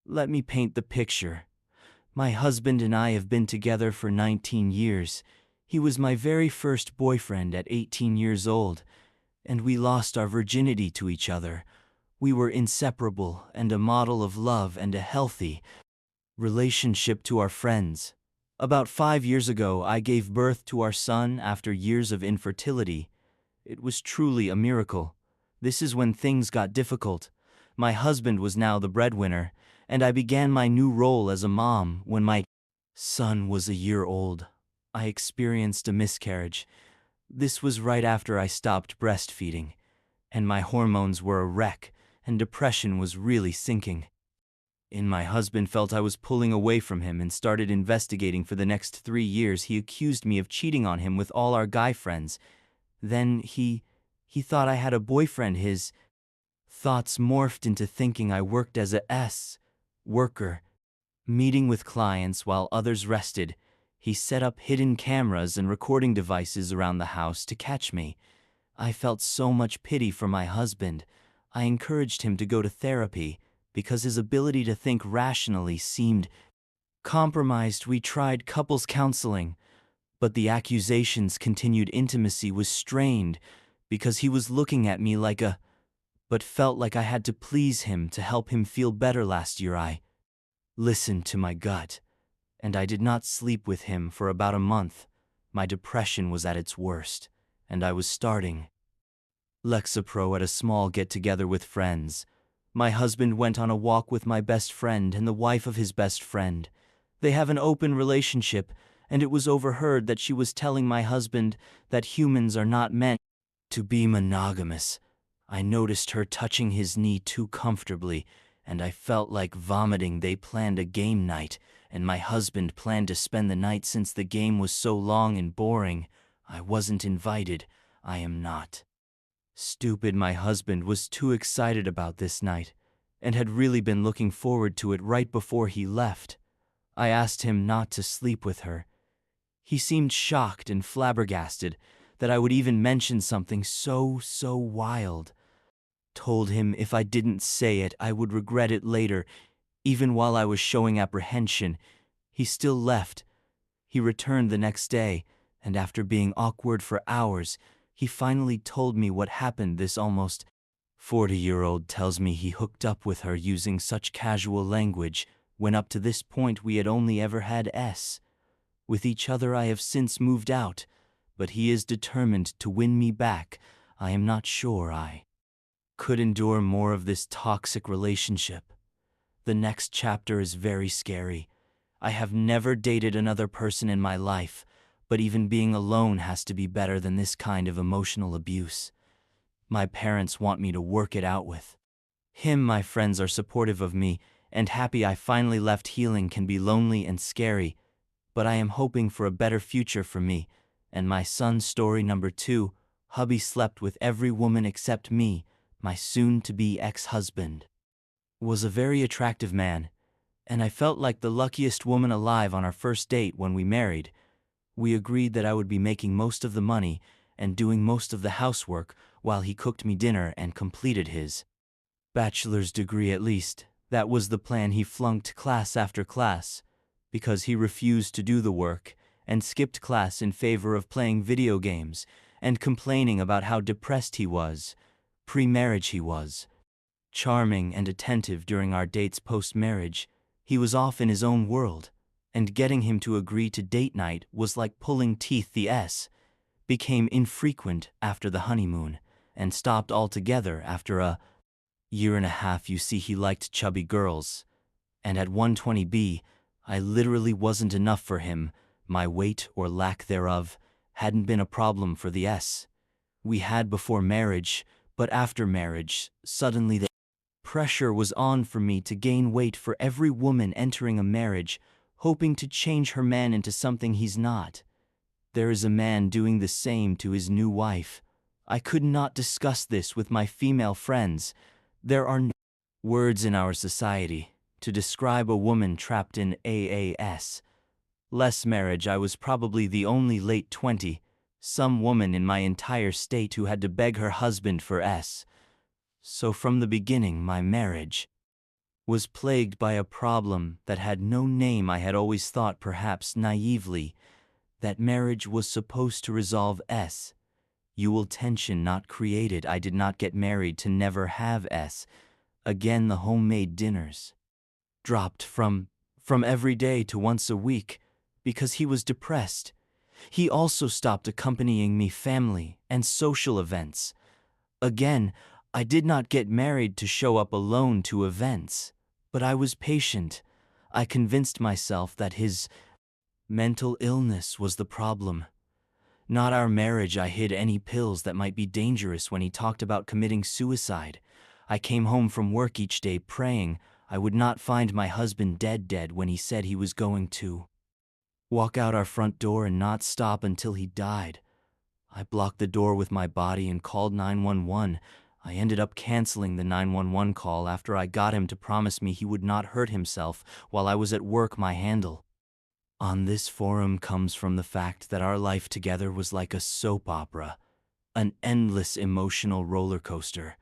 Let me paint the picture. My husband and I have been together for 19 years. He was my very first boyfriend at 18 years old, and we lost our virginity to each other. We were inseparable and a model of love and a healthy relationship to our friends. About 5 years ago, I gave birth to our son after years of infertility. It was truly a miracle. This is when things got difficult. My husband was now the breadwinner, and I began my new role as a mom when my son was a year old. I experienced a miscarriage. This was right after I stopped breastfeeding, and my hormones were a wreck, and depression was really sinking in. My husband felt I was pulling away from him and started investigating. For the next 3 years, he accused me of cheating on him with all our guy friends. Then he thought I had a boyfriend. His thoughts morphed into thinking I worked as a worker, meeting with clients while others rested. He set up hidden cameras and recording devices around the house to catch me. I felt so much pity for my husband. I encouraged him to go to therapy because his ability to think rationally seemed compromised. We tried couples counseling, but the accusations continued. Intimacy was strained because he was looking at me but felt like I had to please him to help him feel better. Last year I listened to my gut, and I did not sleep with him for about a month. My depression was at its worst, and I was starting Lexapro at a small get-together with friends. My husband went on a walk with my best friend and the wife of his best friend. They have an open relationship, and it was overheard that she was telling my husband that humans are not meant to be monogamous. I noticed her touching his knee too comfortably, and I felt like vomiting. They planned a game night, and my husband planned to spend the night. Since the game was so long and boring, I wasn't invited. I am not stupid. My husband was too excited about this night, and had really been looking forward to it. Right before he left, I asked him not to sleep with her. He seemed shocked and flabbergasted that I would even mention something so wild. Told him if I didn't say it, I would regret it later. Even while I was showing apprehension, he still left. He returned the next day, and after being awkward for hours, he finally told me what happened. This almost 40-year-old tells me he hooked up with her using such casual language, when up to this point we had only ever had sex with each other. I have since moved out, but he is determined to win me back. I am not sure I could endure more of this toxic relationship. The next chapter is very scary. I have never dated another person in my life, but even being alone has to be better than this kind of emotional abuse. My parents want me to work it out with him. My friends are supportive of me and happy I finally left. Healing can be lonely and scary, but I am hoping for a better future for me and my son. Story number 2. Hubby slept with every woman except me. My soon-to-be ex-husband was a very attractive man, and I felt like the luckiest woman alive. On our first date when we married, we agreed that I would be making most of the money and doing most of the housework while he cooked me dinner and completed his bachelor's degree. At least, that was the plan. He flunked class after class because he refused to do the work and skipped class in favor of playing video games and complaining about how depressed he was. Pre-marriage he was charming and attentive. During our dates post-marriage, he was off in his own world, and getting him to agree to date night was like pulling teeth. The became infrequent after the honeymoon and stopped altogether after a year and a half. You see, he liked chubby girls, and at 120B, I literally wasn't enough for him. My weight, or lack thereof, hadn't been a problem for the we had before marriage, but after marriage, suddenly the pressure was on for me to gain weight. For every woman entering a marriage hoping to change her man into something he's not, there is a man doing the same to his new wife. I could not discuss this with my female friends. There are no words in our society to describe a woman trapped in AAS. Less marriage. I was probably the only late 20 some woman in my entire state who had to beg her husband for So from the beginning, my marriage was plagued by a problem that had no name. I had always thought, perhaps naively, that marriage was supposed to resolve S. tension, not created. I did not get married to never have S. Again, the homemade dinners dropped from every day to once a week because he was depressed. He also stopped accompanying me family and social events. Again, I did not get married to show up alone to events, but I was patient. I convinced myself that his mental illness was the problem, not our marriage. I hid any pills that might be dangerous when he talked about committing suicide. I came home from work each day praying I would not find my husband dead when he said he was going to walk out our front door and not stop until he died. I blocked the door with my body and called 911. I ended up canceling the 911 call after I got him to promise me he would not hurt himself while I was at work. My handle on this forum comes from the fact that our life together was like a soap opera, an endless emotional roller coaster.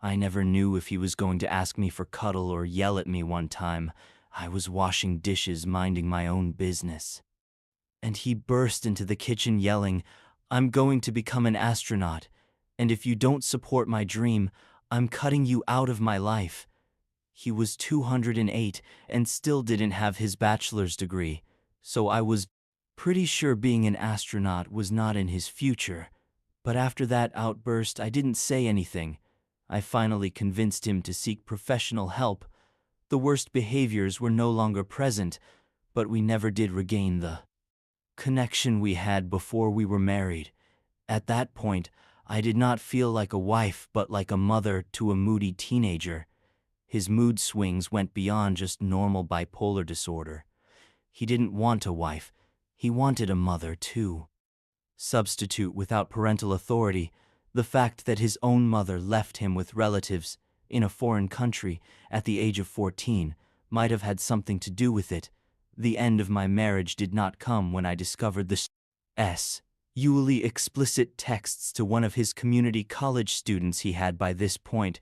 I never knew if he was going to ask me for cuddle or yell at me. One time, I was washing dishes, minding my own business, and he burst into the kitchen yelling, "I'm going to become an astronaut, and if you don't support my dream, I'm cutting you out of my life." He was 208 and still didn't have his bachelor's degree, so I was pretty sure being an astronaut was not in his future. But after that outburst, I didn't say anything. I finally convinced him to seek professional help. The worst behaviors were no longer present, but we never did regain the connection we had before we were married. At that point, I did not feel like a wife but like a mother to a moody teenager. His mood swings went beyond just normal bipolar disorder. He didn't want a wife, he wanted a mother too. Substitute without parental authority, the fact that his own mother left him with relatives in a foreign country at the age of 14 might have had something to do with it. The end of my marriage did not come when I discovered the sexually explicit texts to one of his community college students. He had by this point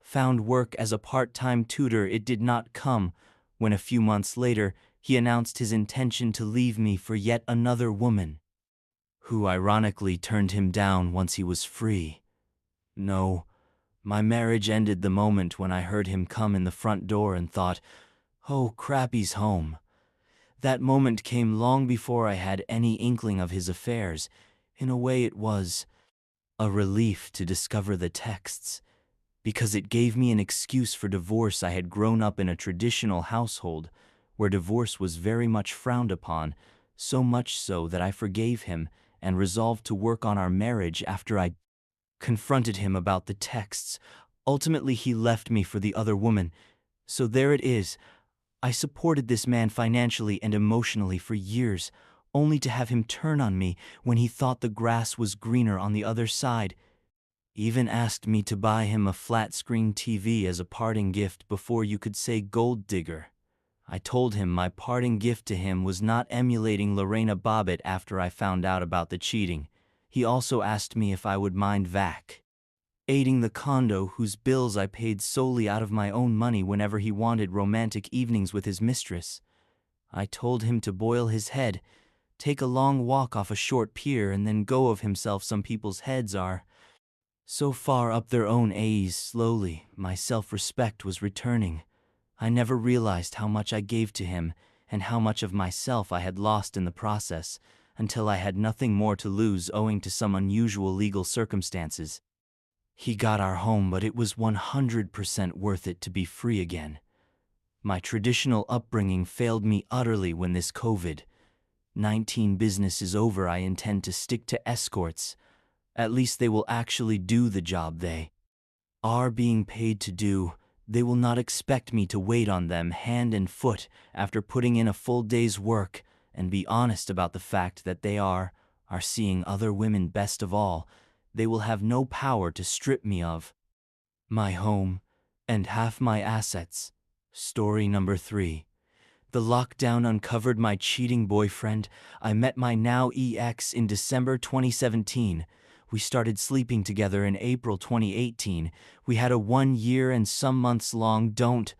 found work as a part-time tutor. It did not come when a few months later he announced his intention to leave me for yet another woman, who ironically turned him down once he was free. No, my marriage ended the moment when I heard him come in the front door and thought, "Oh crap, he's home." That moment came long before I had any inkling of his affairs. In a way, it was a relief to discover the texts, because it gave me an excuse for divorce. I had grown up in a traditional household where divorce was very much frowned upon, so much so that I forgave him and resolved to work on our marriage after I confronted him about the texts. Ultimately, he left me for the other woman. So there it is. I supported this man financially and emotionally for years, only to have him turn on me when he thought the grass was greener on the other side. Even asked me to buy him a flat-screen TV as a parting gift before you could say gold digger. I told him my parting gift to him was not emulating Lorena Bobbitt after I found out about the cheating. He also asked me if I would mind vacating the condo whose bills I paid solely out of my own money whenever he wanted romantic evenings with his mistress. I told him to boil his head, take a long walk off a short pier, and then go of himself. Some people's heads are so far up their own A's. Slowly, my self-respect was returning. I never realized how much I gave to him and how much of myself I had lost in the process, until I had nothing more to lose owing to some unusual legal circumstances. He got our home, but it was 100% worth it to be free again. My traditional upbringing failed me utterly when this COVID-19 business is over. I intend to stick to escorts. At least they will actually do the job they are being paid to do. They will not expect me to wait on them hand and foot after putting in a full day's work and be honest about the fact that they are seeing other women. Best of all, they will have no power to strip me of my home and half my assets. Story number 3. The lockdown uncovered my cheating boyfriend. I met my now ex in December 2017. We started sleeping together in April 2018. We had a 1 year and some months long don't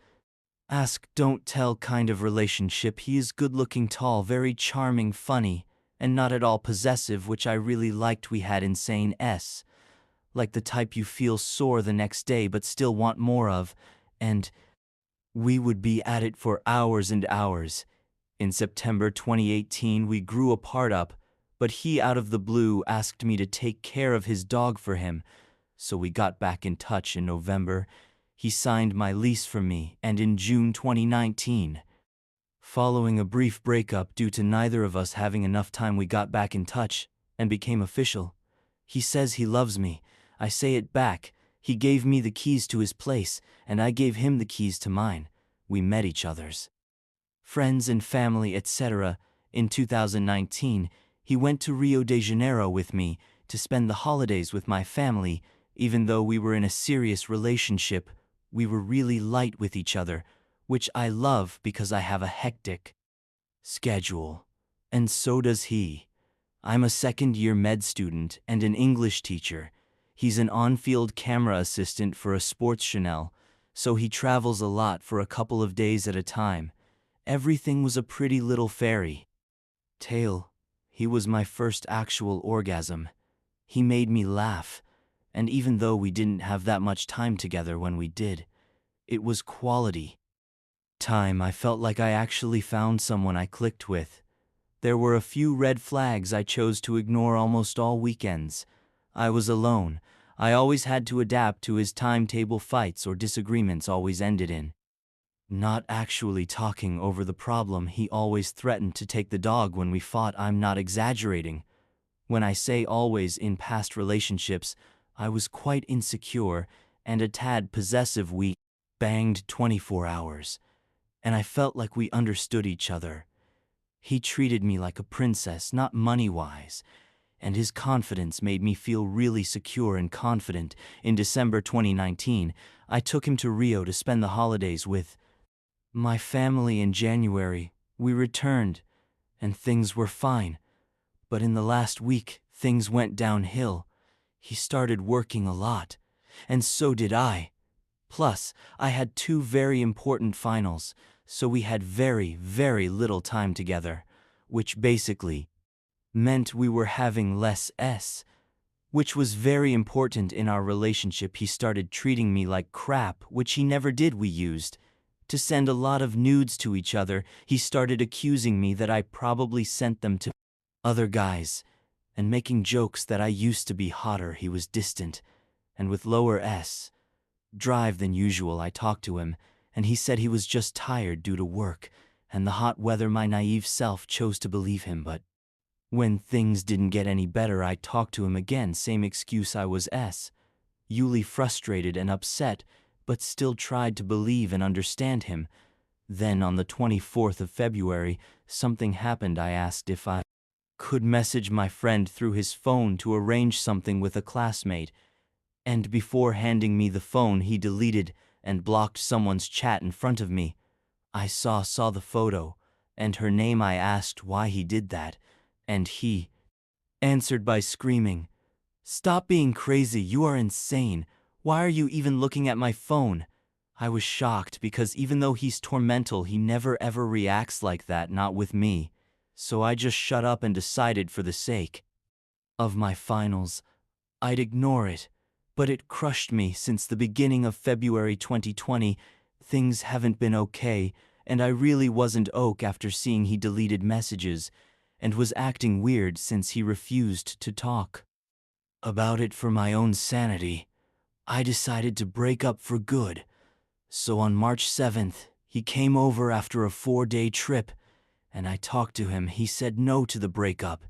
ask, don't tell kind of relationship. He is good-looking, tall, very charming, funny, and not at all possessive, which I really liked. We had insane like the type you feel sore the next day but still want more of, and we would be at it for hours and hours. In September 2018, we grew apart but he out of the blue asked me to take care of his dog for him, so we got back in touch in November. He signed my lease for me, and in June 2019, following a brief breakup due to neither of us having enough time, we got back in touch and became official. He says he loves me. I say it back. He gave me the keys to his place, and I gave him the keys to mine. We met each other's friends and family, etc. In 2019, he went to Rio de Janeiro with me to spend the holidays with my family. Even though we were in a serious relationship, we were really light with each other, which I love because I have a hectic schedule. And so does he. I'm a second-year med student and an English teacher. He's an on-field camera assistant for a sports channel, so he travels a lot for a couple of days at a time. Everything was a pretty little fairy tale. He was my first actual orgasm. He made me laugh, and even though we didn't have that much time together when we did, it was quality time. I felt like I actually found someone I clicked with. There were a few red flags I chose to ignore almost all weekends. I was alone. I always had to adapt to his timetable. Fights or disagreements always ended in not actually talking over the problem. He always threatened to take the dog when we fought. I'm not exaggerating when I say always. In past relationships, I was quite insecure and a tad possessive. We banged 24 hours, and I felt like we understood each other. He treated me like a princess, not money-wise, and his confidence made me feel really secure and confident. In December 2019, I took him to Rio to spend the holidays with my family. In January, we returned, and things were fine. But in the last week, things went downhill. He started working a lot, and so did I. Plus, I had 2 very important finals, so we had very, very little time together, which basically meant we were having less which was very important in our relationship. He started treating me like crap, which he never did. We used to send a lot of nudes to each other. He started accusing me that I probably sent them to other guys, and making jokes that I used to be hotter. He was distant, and with lower drive than usual. I talked to him, and he said he was just tired due to work and the hot weather. My naive self chose to believe him, but when things didn't get any better, I talked to him again. Same excuse. I was Yuli frustrated and upset, but still tried to believe and understand him. Then on the 24th of February, something happened. I asked if I could message my friend through his phone to arrange something with a classmate, and before handing me the phone, he deleted and blocked someone's chat in front of me. I saw the photo and her name. I asked why he did that, and he answered by screaming, "Stop being crazy, you are insane. Why are you even looking at my phone?" I was shocked because even though he's tormental, he never ever reacts like that, not with me. So I just shut up and decided for the sake of my finals, I'd ignore it. But it crushed me. Since the beginning of February 2020, things haven't been okay, and I really wasn't okay after seeing he deleted messages and was acting weird since he refused to talk about it. For my own sanity, I decided to break up for good. So on March 7th, he came over after a 4-day trip, and I talked to him. He said no to the breakup.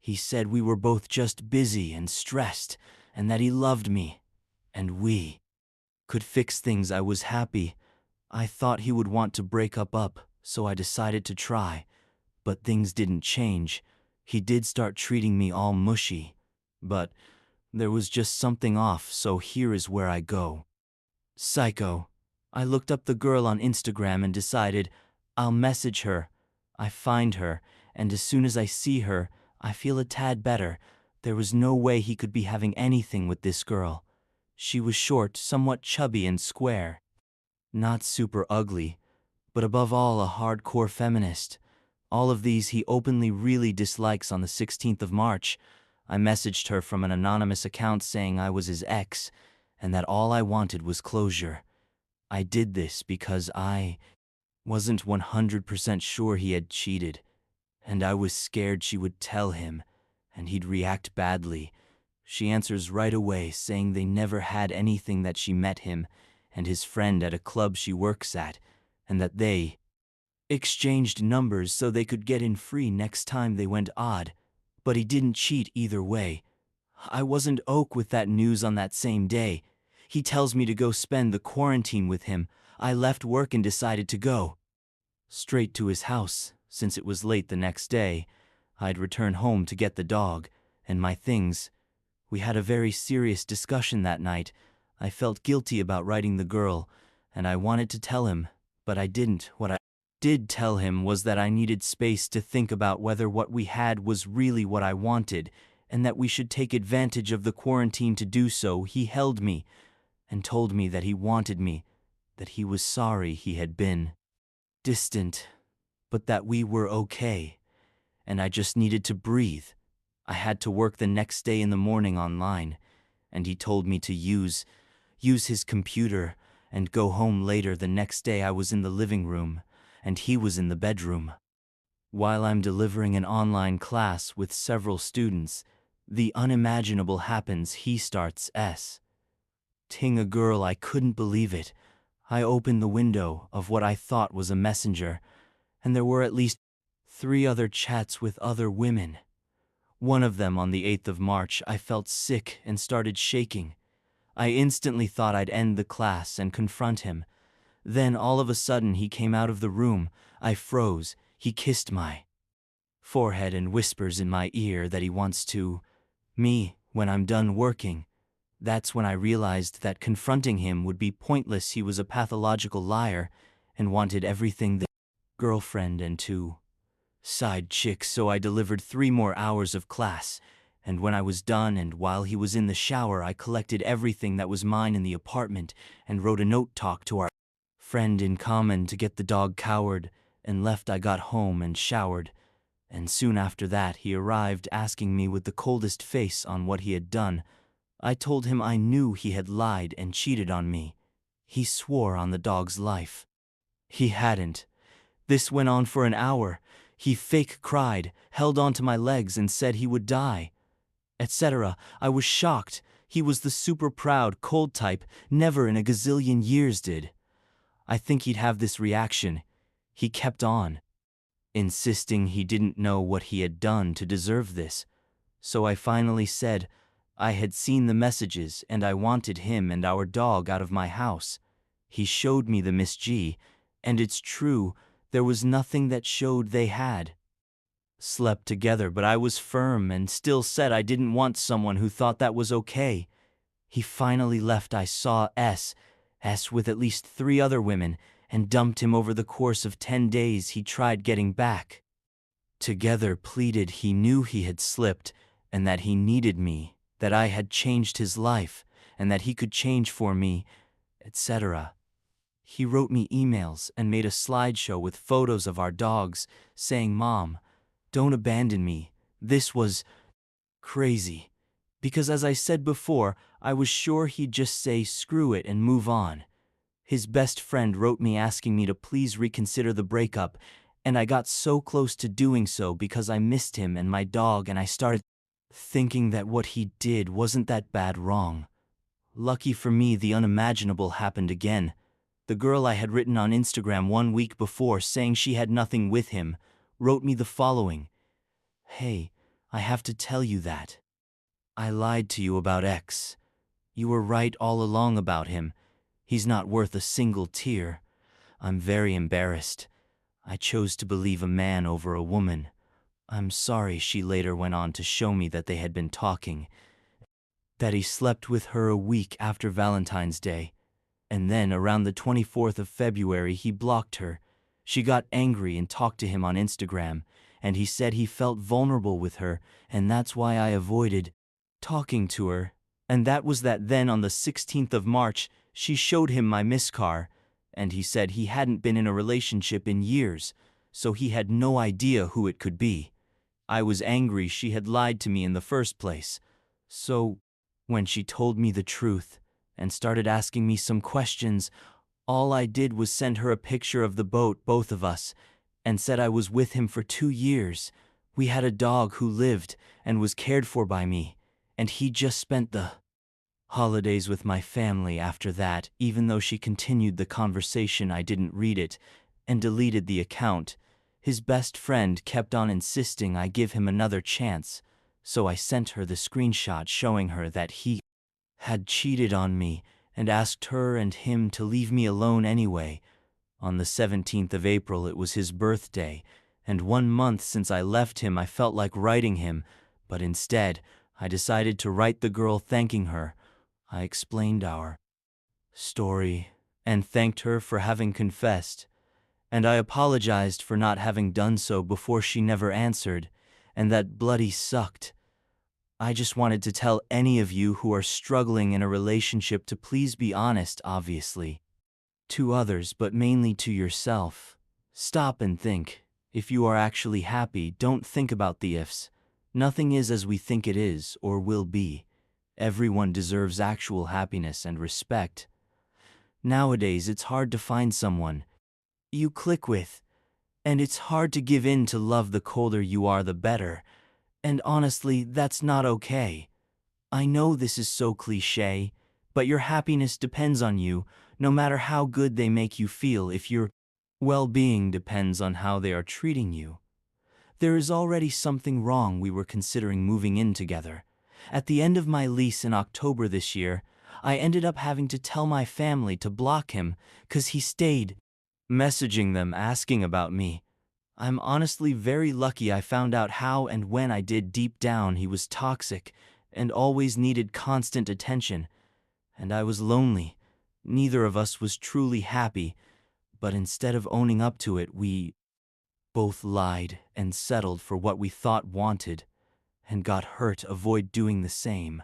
He said we were both just busy and stressed, and that he loved me, and we could fix things. I was happy. I thought he would want to break up, so I decided to try. But things didn't change. He did start treating me all mushy, but there was just something off. So here is where I go psycho. I looked up the girl on Instagram and decided I'll message her. I find her, and as soon as I see her, I feel a tad better. There was no way he could be having anything with this girl. She was short, somewhat chubby and square. Not super ugly, but above all, a hardcore feminist. All of these he openly really dislikes. On the 16th of March, I messaged her from an anonymous account saying I was his ex and that all I wanted was closure. I did this because I wasn't 100% sure he had cheated, and I was scared she would tell him and he'd react badly. She answers right away saying they never had anything, that she met him and his friend at a club she works at, and that they exchanged numbers so they could get in free next time they went odd, but he didn't cheat either way. I wasn't ok with that news. On that same day, he tells me to go spend the quarantine with him. I left work and decided to go straight to his house. Since it was late the next day, I'd return home to get the dog and my things. We had a very serious discussion that night. I felt guilty about writing the girl, and I wanted to tell him, but I didn't. What I did tell him was that I needed space to think about whether what we had was really what I wanted, and that we should take advantage of the quarantine to do so. He held me and told me that he wanted me, that he was sorry he had been distant, but that we were okay, and I just needed to breathe. I had to work the next day in the morning online, and he told me to use his computer and go home later. The next day I was in the living room, and he was in the bedroom. While I'm delivering an online class with several students, the unimaginable happens. He starts ting a girl. I couldn't believe it. I opened the window of what I thought was a messenger, and there were at least 3 other chats with other women. One of them on the 8th of March. I felt sick and started shaking. I instantly thought I'd end the class and confront him. Then all of a sudden he came out of the room. I froze. He kissed my forehead and whispers in my ear that he wants to me when I'm done working. That's when I realized that confronting him would be pointless. He was a pathological liar and wanted everything, the girlfriend and 2 side chicks. So I delivered 3 more hours of class, and when I was done and while he was in the shower, I collected everything that was mine in the apartment and wrote a note talk to our friend in common to get the dog cowered and left. I got home and showered, and soon after that he arrived asking me with the coldest face on what he had done. I told him I knew he had lied and cheated on me. He swore on the dog's life he hadn't. This went on for an hour. He fake cried, held onto my legs and said he would die, etc. I was shocked. He was the super proud, cold type, never in a gazillion years did I think he'd have this reaction. He kept on insisting he didn't know what he had done to deserve this. So I finally said I had seen the messages and I wanted him and our dog out of my house. He showed me the Miss G, and it's true, there was nothing that showed they had slept together, but I was firm and still said I didn't want someone who thought that was okay. He finally left. I saw S with at least 3 other women and dumped him. Over the course of 10 days he tried getting back together, pleaded he knew he had slipped and that he needed me, that I had changed his life and that he could change for me, etc. He wrote me emails and made a slideshow with photos of our dogs, saying, "Mom, don't abandon me." This was crazy, because as I said before, I was sure he'd just say screw it and move on. His best friend wrote me asking me to please reconsider the breakup, and I got so close to doing so because I missed him and my dog, and I started thinking that what he did wasn't that bad wrong. Lucky for me, the unimaginable happened again. The girl I had written on Instagram 1 week before saying she had nothing with him wrote me the following: "Hey, I have to tell you that I lied to you about X. You were right all along about him. He's not worth a single tear. I'm very embarrassed. I chose to believe a man over a woman. I'm sorry." She later went on to show me that they had been talking, that he slept with her a week after Valentine's Day, and then around the 24th of February he blocked her. She got angry and talked to him on Instagram, and he said he felt vulnerable with her, and that's why I avoided talking to her. And that was that. Then on the 16th of March, she showed him my miss car, and he said he hadn't been in a relationship in years, so he had no idea who it could be. I was angry she had lied to me in the first place. So, when she told me the truth and started asking me some questions, all I did was send her a picture of the boat, both of us, and said I was with him for 2 years. We had a dog who lived and was cared for by me, and he just spent the holidays with my family after that. Even though she continued the conversation, I didn't read it and deleted the account. His best friend kept on insisting I give him another chance, so I sent her the screenshot showing her that he had cheated on me and asked her and him to leave me alone anyway. On the 17th of April, it was his birthday, and 1 month since I left him. I felt like writing him, but instead, I decided to write the girl thanking her. I explained our story and thanked her for having confessed, and I apologized for not having done so before. She never answered, and that bloody sucked. I just wanted to tell any of you who are struggling in a relationship to please be honest, obviously, to others, but mainly to yourself. Stop and think. If you are actually happy, don't think about the ifs. Nothing is as we think it is or will be. Everyone deserves actual happiness and respect. Nowadays, it's hard to find someone you click with, and it's hard to give in to love. The colder you are, the better. And honestly, that's not okay. I know this is so cliché, but your happiness depends on you, no matter how good they make you feel. If your well-being depends on how they are treating you, there is already something wrong. We were considering moving in together. At the end of my lease in October this year, I ended up having to tell my family to block him because he stayed messaging them asking about me. I'm honestly very lucky I found out how and when I did. Deep down, he was toxic and always needed constant attention, and I was lonely. Neither of us was truly happy, but instead of owning up to it, we both lied and settled for what we thought wanted and got hurt. Avoid doing the same.